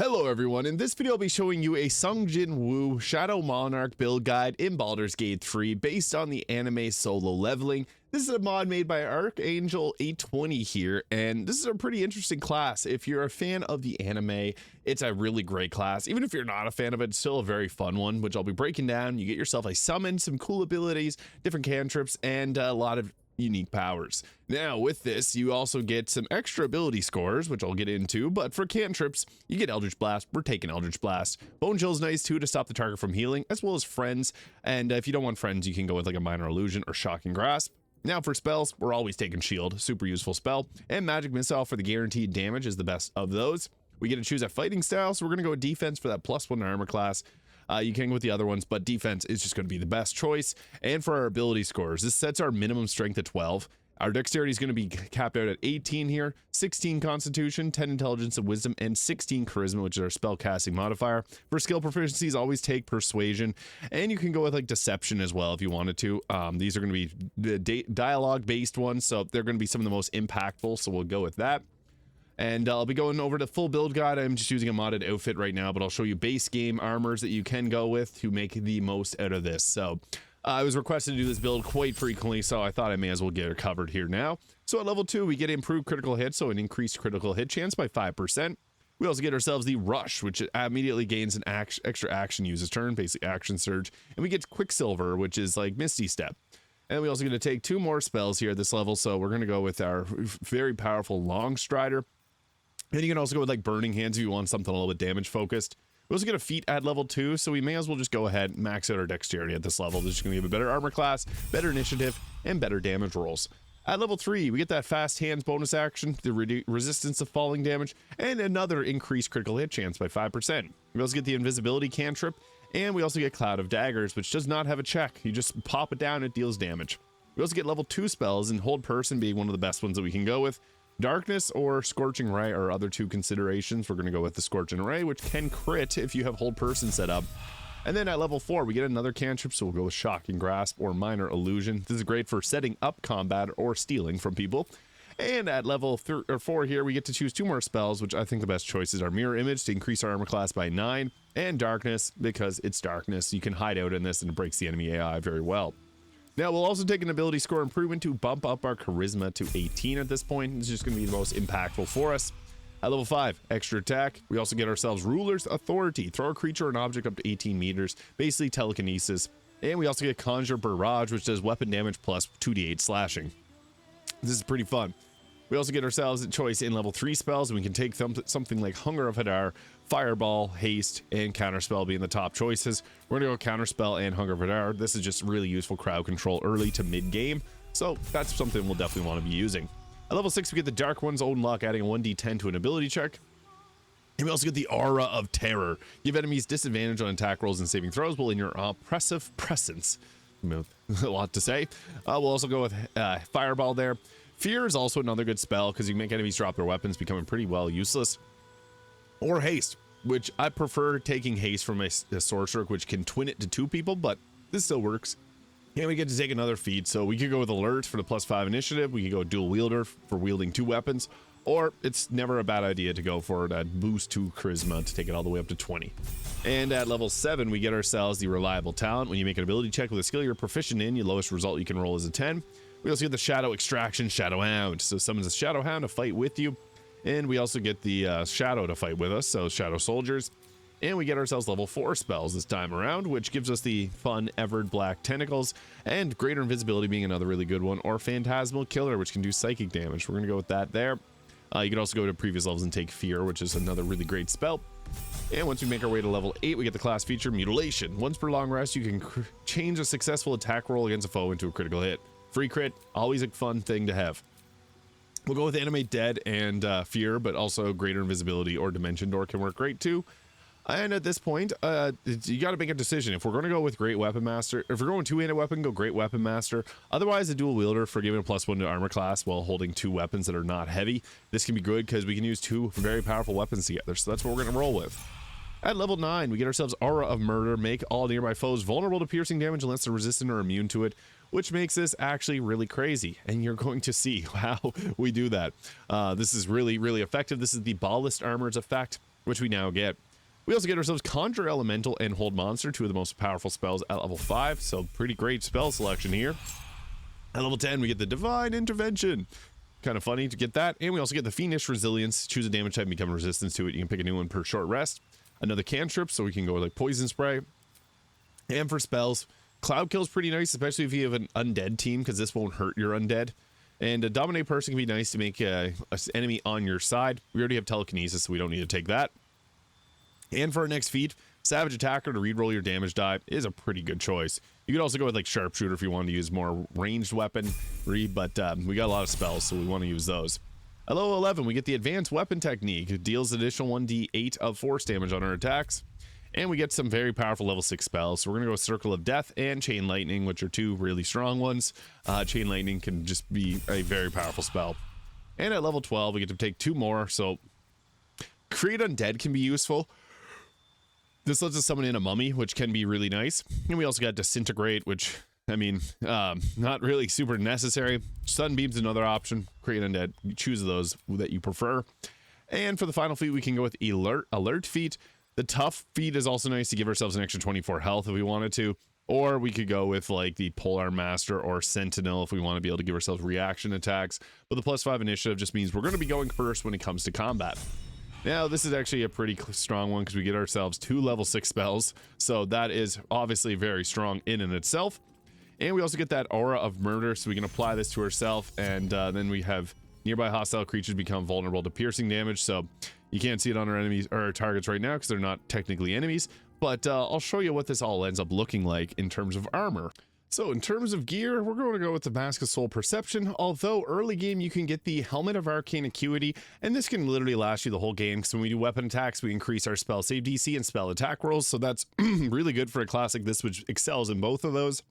Hello everyone, in this video I'll be showing you a Sung Jin Woo Shadow Monarch build guide in Baldur's Gate 3 based on the anime solo leveling. This is a mod made by Archangel 820 here, and this is a pretty interesting class. If you're a fan of the anime, it's a really great class. Even if you're not a fan of it, it's still a very fun one, which I'll be breaking down. You get yourself a summon, some cool abilities, different cantrips, and a lot of unique powers. Now with this you also get some extra ability scores, which I'll get into, but for cantrips you get Eldritch Blast. We're taking Eldritch Blast. Bone Chill is nice too to stop the target from healing, as well as Friends, and if you don't want Friends you can go with like a Minor Illusion or Shocking Grasp. Now for spells, we're always taking Shield, super useful spell, and Magic Missile for the guaranteed damage is the best of those. We get to choose a fighting style, so we're going to go with defense for that +1 armor class. You can go with the other ones, but defense is just going to be the best choice. And for our ability scores, this sets our minimum strength at 12. Our dexterity is going to be capped out at 18 here, 16 constitution, 10 intelligence and wisdom, and 16 charisma, which is our spell casting modifier. For skill proficiencies, always take persuasion, and you can go with like deception as well if you wanted to. These are going to be dialogue based ones, so they're going to be some of the most impactful, so we'll go with that. And I'll be going over to full build guide. I'm just using a modded outfit right now, but I'll show you base game armors that you can go with to make the most out of this. So I was requested to do this build quite frequently, so I thought I may as well get it covered here now. So at level 2, we get improved critical hit, so an increased critical hit chance by 5%. We also get ourselves the Rush, which immediately gains an extra action uses turn, basically action surge. And we get Quicksilver, which is like Misty Step. And we also get to take 2 more spells here at this level, so we're going to go with our very powerful Long Strider. And you can also go with like Burning Hands if you want something a little bit damage focused. We also get a feat at level 2, so we may as well just go ahead and max out our dexterity at this level. This is going to give a better armor class, better initiative, and better damage rolls. At level 3, we get that fast hands bonus action, the resistance of falling damage, and another increased critical hit chance by 5%. We also get the invisibility cantrip, and we also get Cloud of Daggers, which does not have a check. You just pop it down, it deals damage. We also get level 2 spells, and Hold Person being one of the best ones that we can go with. Darkness or Scorching Ray are other 2 considerations. We're going to go with the Scorching Ray, which can crit if you have Hold Person set up. And then at level 4, we get another cantrip, so we'll go with Shocking Grasp or Minor Illusion. This is great for setting up combat or stealing from people. And at level 4 here, we get to choose 2 more spells, which I think the best choices are Mirror Image to increase our armor class by 9, and Darkness because it's darkness. You can hide out in this and it breaks the enemy AI very well. Now, we'll also take an ability score improvement to bump up our charisma to 18 at this point. It's just going to be the most impactful for us. At level 5, extra attack. We also get ourselves Ruler's Authority. Throw a creature or an object up to 18 meters, basically telekinesis. And we also get Conjure Barrage, which does weapon damage plus 2d8 slashing. This is pretty fun. We also get ourselves a choice in level 3 spells, and we can take something like Hunger of Hadar, Fireball, Haste, and Counterspell being the top choices. We're going to go Counterspell and Hunger of Hadar. This is just really useful crowd control early to mid-game, so that's something we'll definitely want to be using. At level 6, we get the Dark One's Own Luck, adding a 1d10 to an ability check. And we also get the Aura of Terror. Give enemies disadvantage on attack rolls and saving throws while in your oppressive presence. A lot to say. We'll also go with Fireball there. Fear is also another good spell because you can make enemies drop their weapons, becoming pretty well useless. Or Haste, which I prefer taking Haste from a sorcerer, which can twin it to 2 people, but this still works. And we get to take another feat, so we could go with Alert for the +5 initiative. We could go Dual Wielder for wielding 2 weapons, or it's never a bad idea to go for that boost to charisma to take it all the way up to 20. And at level 7, we get ourselves the Reliable Talent. When you make an ability check with a skill you're proficient in, your lowest result you can roll is a 10. We also get the Shadow Extraction Shadow Hound, so summons a Shadow Hound to fight with you. And we also get the Shadow to fight with us, so Shadow Soldiers. And we get ourselves level 4 spells this time around, which gives us the fun Evered Black Tentacles, and Greater Invisibility being another really good one, or Phantasmal Killer, which can do psychic damage. We're going to go with that there. You can also go to previous levels and take Fear, which is another really great spell. And once we make our way to level 8, we get the class feature Mutilation. Once per long rest, you can change a successful attack roll against a foe into a critical hit. Free crit, always a fun thing to have. We'll go with Animate Dead and Fear, but also Greater Invisibility or Dimension Door can work great too. And at this point, you got to make a decision. If we're going to go with Great Weapon Master, if we're going 2-handed weapon, go Great Weapon Master. Otherwise, a Dual Wielder for giving a +1 to armor class while holding 2 weapons that are not heavy. This can be good because we can use 2 very powerful weapons together, so that's what we're going to roll with. At level 9, we get ourselves Aura of Murder. Make all nearby foes vulnerable to piercing damage unless they're resistant or immune to it, which makes this actually really crazy. And you're going to see how we do that. This is really, really effective. This is the Ballast Armor's effect. which we now get. We also get ourselves Conjure Elemental and Hold Monster, two of the most powerful spells at level 5, so pretty great spell selection here. At level 10, we get the Divine Intervention. Kind of funny to get that. And we also get the Fiendish Resilience. Choose a damage type and become resistant to it. You can pick a new one per short rest. Another cantrip, so we can go with like Poison Spray. And for spells, Cloud Kill is pretty nice, especially if you have an undead team, because this won't hurt your undead. And a Dominate Person can be nice to make an enemy on your side. We already have Telekinesis, so we don't need to take that. And for our next feat, Savage Attacker to reroll your damage die is a pretty good choice. You could also go with like Sharpshooter if you want to use more ranged weaponry, but we got a lot of spells, so we want to use those. At level 11, we get the Advanced Weapon Technique. It deals additional 1d8 of force damage on our attacks. And we get some very powerful level 6 spells. So we're going to go with Circle of Death and Chain Lightning, which are two really strong ones. Chain Lightning can just be a very powerful spell. And at level 12, we get to take 2 more. So Create Undead can be useful. This lets us summon in a mummy, which can be really nice. And we also got Disintegrate, which, I mean, not really super necessary. Sunbeam's another option. Create Undead. You choose those that you prefer. And for the final feat, we can go with Alert feat. The Tough feat is also nice to give ourselves an extra 24 health if we wanted to. Or we could go with like the Polearm Master or Sentinel if we want to be able to give ourselves reaction attacks. But the +5 initiative just means we're going to be going first when it comes to combat. Now, this is actually a pretty strong one because we get ourselves 2 level 6 spells. So that is obviously very strong in and itself. And we also get that Aura of Murder, so we can apply this to ourselves. And then we have nearby hostile creatures become vulnerable to piercing damage. So you can't see it on our enemies or our targets right now because they're not technically enemies. But I'll show you what this all ends up looking like in terms of armor. So in terms of gear, we're going to go with the Mask of Soul Perception, although early game you can get the Helmet of Arcane Acuity, and this can literally last you the whole game, because when we do weapon attacks, we increase our spell save DC and spell attack rolls, so that's really good for a class like this, which excels in both of those.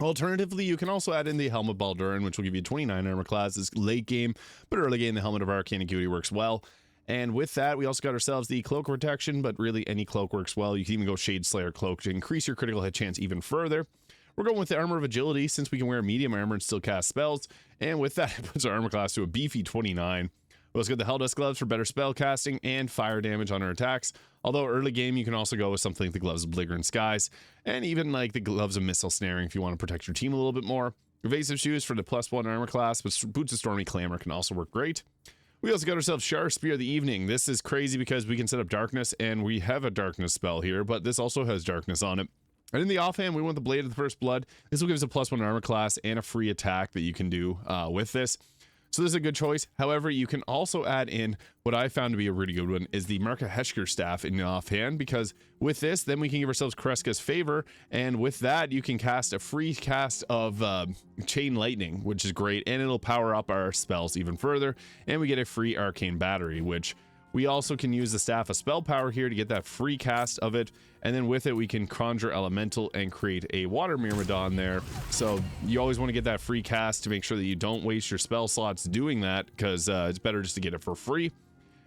Alternatively, you can also add in the Helm of Baldur, which will give you 29 armor classes late game, but early game the Helmet of Arcane Acuity works well. And with that, we also got ourselves the Cloak of Protection, but really any cloak works well. You can even go Shade Slayer Cloak to increase your critical hit chance even further. We're going with the Armor of Agility since we can wear medium armor and still cast spells. And with that, it puts our armor class to a beefy 29. We also got the Helldust Gloves for better spell casting and fire damage on our attacks. Although early game, you can also go with something like the Gloves of Belligerent Skies and even like the Gloves of Missile Snaring if you want to protect your team a little bit more. Evasive Shoes for the +1 armor class, but Boots of Stormy Clamor can also work great. We also got ourselves Shar Spear of the Evening. This is crazy because we can set up darkness, and we have a darkness spell here, but this also has darkness on it. And in the offhand, we want the Blade of the First Blood. This will give us a +1 armor class and a free attack that you can do with this. So this is a good choice. However, you can also add in what I found to be a really good one is the Marka Heshker Staff in the offhand, because with this, then we can give ourselves Kreska's Favor, and with that, you can cast a free cast of Chain Lightning, which is great, and it'll power up our spells even further, and we get a free Arcane Battery, which we also can use the Staff of Spell Power here to get that free cast of it, and then with it we can conjure Elemental and create a Water Myrmidon there. So you always want to get that free cast to make sure that you don't waste your spell slots doing that, because it's better just to get it for free.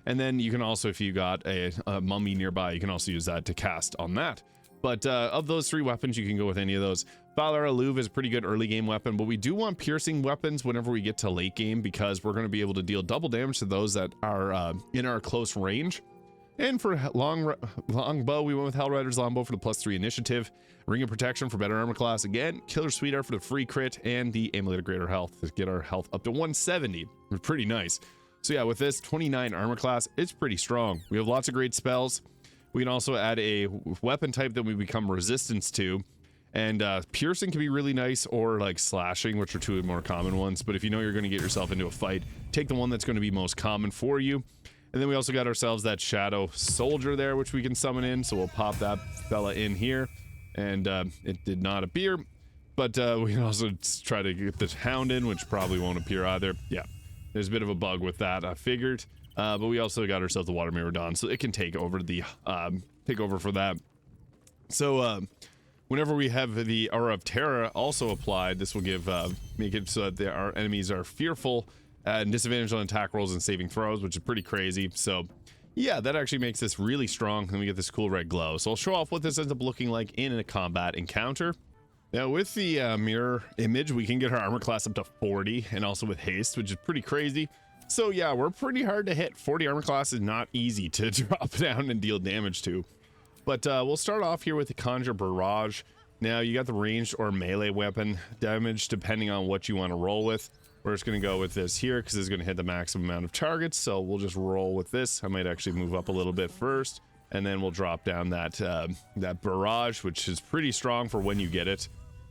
And then you can also, if you got a mummy nearby, you can also use that to cast on that. But of those 3 weapons, you can go with any of those. Valar Aluv is a pretty good early game weapon, but we do want piercing weapons whenever we get to late game, because we're going to be able to deal double damage to those that are in our close range. And for longbow, we went with Hellrider's Longbow for the +3 initiative, Ring of Protection for better armor class again, Killer Sweetheart for the free crit, and the Amulet of Greater Health to get our health up to 170. It's pretty nice. So yeah, with this 29 armor class, it's pretty strong. We have lots of great spells. We can also add a weapon type that we become resistance to. And piercing can be really nice, or like slashing, which are 2 more common ones. But if you know you're going to get yourself into a fight, take the one that's going to be most common for you. And then we also got ourselves that Shadow Soldier there, which we can summon in. So we'll pop that fella in here. And it did not appear. But we can also try to get the Hound in, which probably won't appear either. Yeah, there's a bit of a bug with that, I figured. But we also got ourselves the Water Myrmidon, so it can take over the for that. So whenever we have the Aura of Terror also applied, this will give make it so that our enemies are fearful and disadvantaged on attack rolls and saving throws, which is pretty crazy. So yeah, that actually makes this really strong. Then we get this cool red glow. So I'll show off what this ends up looking like in a combat encounter. Now with the mirror image, we can get our armor class up to 40, and also with haste, which is pretty crazy. So yeah, we're pretty hard to hit. 40 armor class is not easy to drop down and deal damage to. But we'll start off here with the Conjure Barrage. Now you got the ranged or melee weapon damage depending on what you want to roll with. We're just going to go with this here because it's going to hit the maximum amount of targets. So we'll just roll with this. I might actually move up a little bit first, and then we'll drop down that that barrage, which is pretty strong for when you get it.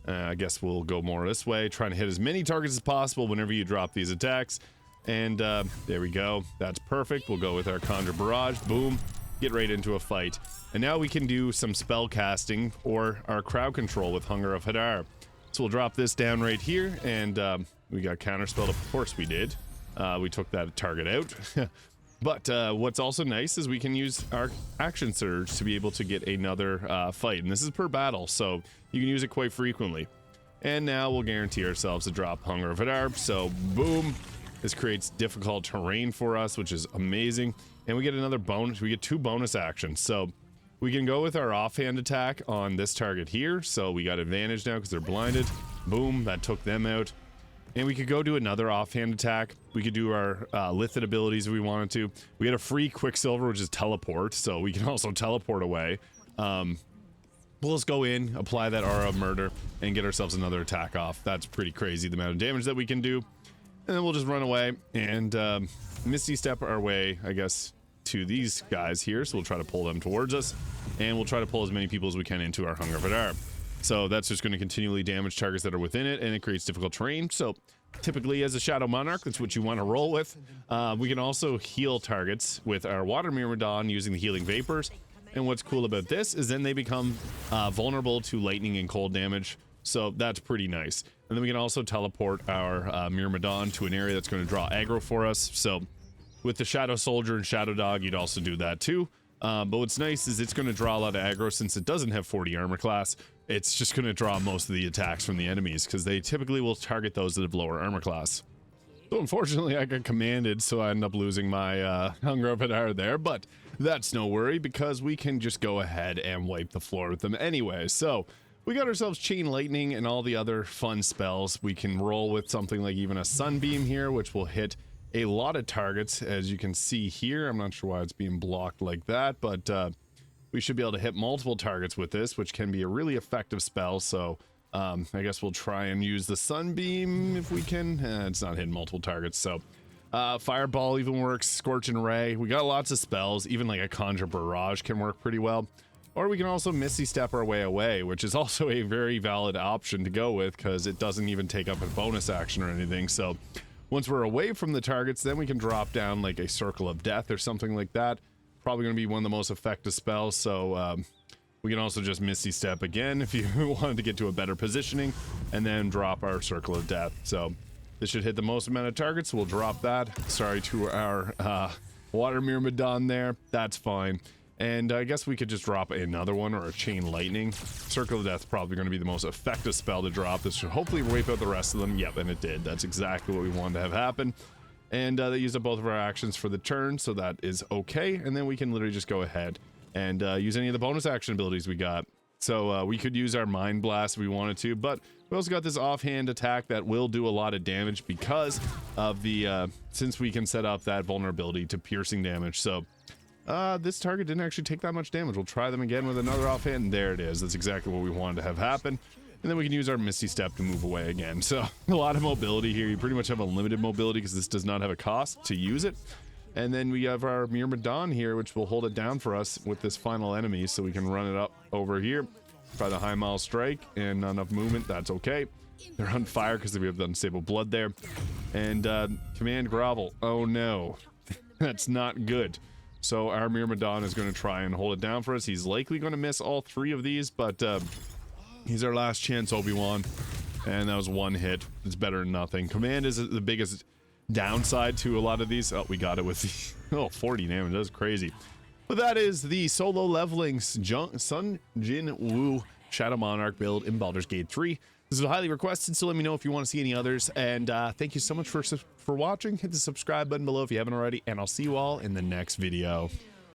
I guess we'll go more this way, trying to hit as many targets as possible whenever you drop these attacks. And there we go. That's perfect. We'll go with our Conjure Barrage. Boom. Get right into a fight. And now we can do some spell casting or our crowd control with Hunger of Hadar. So we'll drop this down right here, and we got counterspelled. Of course we did. We took that target out. But what's also nice is we can use our action surge to be able to get another fight. And this is per battle, so you can use it quite frequently. And now we'll guarantee ourselves to drop Hunger of Hadar. So boom. This creates difficult terrain for us, which is amazing. And we get another bonus. We get 2 bonus actions. So we can go with our offhand attack on this target here. So we got advantage now because they're blinded. Boom, that took them out. And we could go do another offhand attack. We could do our lifted abilities if we wanted to. We get a free Quicksilver, which is teleport. So we can also teleport away. We'll just go in, apply that Aura of Murder, and get ourselves another attack off. That's pretty crazy, the amount of damage that we can do. And then we'll just run away and Misty Step our way, I guess, to these guys here. So we'll try to pull them towards us, and we'll try to pull as many people as we can into our Hunger of Hadar. So that's just going to continually damage targets that are within it, and it creates difficult terrain. So typically as a Shadow Monarch, that's what you want to roll with. We can also heal targets with our Water Myrmidon using the Healing Vapors. And what's cool about this is then they become vulnerable to lightning and cold damage. So that's pretty nice. And then we can also teleport our Myrmidon to an area that's going to draw aggro for us. So with the Shadow Soldier and Shadow Dog, you'd also do that too. But what's nice is it's going to draw a lot of aggro since it doesn't have 40 armor class. It's just going to draw most of the attacks from the enemies because they typically will target those that have lower armor class. So unfortunately, I got commanded, so I end up losing my Hunger of Hadar there. But that's no worry because we can just go ahead and wipe the floor with them anyway. So we got ourselves Chain Lightning and all the other fun spells. We can roll with something like even a Sunbeam here, which will hit a lot of targets, as you can see here. I'm not sure why it's being blocked like that, but we should be able to hit multiple targets with this, which can be a really effective spell. So I guess we'll try and use the Sunbeam if we can. It's not hitting multiple targets, so Fireball even works. Scorching Ray. We got lots of spells. Even like a Conjure Barrage can work pretty well. Or we can also Misty Step our way away, which is also a very valid option to go with because it doesn't even take up a bonus action or anything. So once we're away from the targets, then we can drop down like a Circle of Death or something like that. Probably going to be one of the most effective spells. So we can also just Misty Step again if you wanted to get to a better positioning, and then drop our Circle of Death. So this should hit the most amount of targets. We'll drop that. Sorry to our Water Myrmidon there. That's fine. And I guess we could just drop another one or a Chain Lightning. Circle of Death probably going to be the most effective spell to drop. This should hopefully wipe out the rest of them. Yep, and it did. That's exactly what we wanted to have happen. And they used up both of our actions for the turn, so that is okay. And then we can literally just go ahead and use any of the bonus action abilities we got. So we could use our Mind Blast if we wanted to, but we also got this offhand attack that will do a lot of damage because of the, since we can set up that vulnerability to piercing damage. So this target didn't actually take that much damage. We'll try them again with another offhand, and there it is. That's exactly what we wanted to have happen. And then we can use our Misty Step to move away again. So a lot of mobility here. You pretty much have unlimited mobility because this does not have a cost to use it. And then we have our Myrmidon here, which will hold it down for us with this final enemy. So we can run it up over here. Try the High Mile Strike and not enough movement. That's okay. They're on fire because we have the Unstable Blood there. And Command Grovel. Oh no, that's not good. So our Myrmidon is going to try and hold it down for us. He's likely going to miss all 3 of these, but he's our last chance, Obi-Wan. And that was 1 hit. It's better than nothing. Command is the biggest downside to a lot of these. Oh, we got it with the 40 damage. That's crazy. But that is the solo leveling Sung Jin Woo Shadow Monarch build in Baldur's Gate 3. This is highly requested, so let me know if you want to see any others. And thank you so much for watching. Hit the subscribe button below if you haven't already, and I'll see you all in the next video.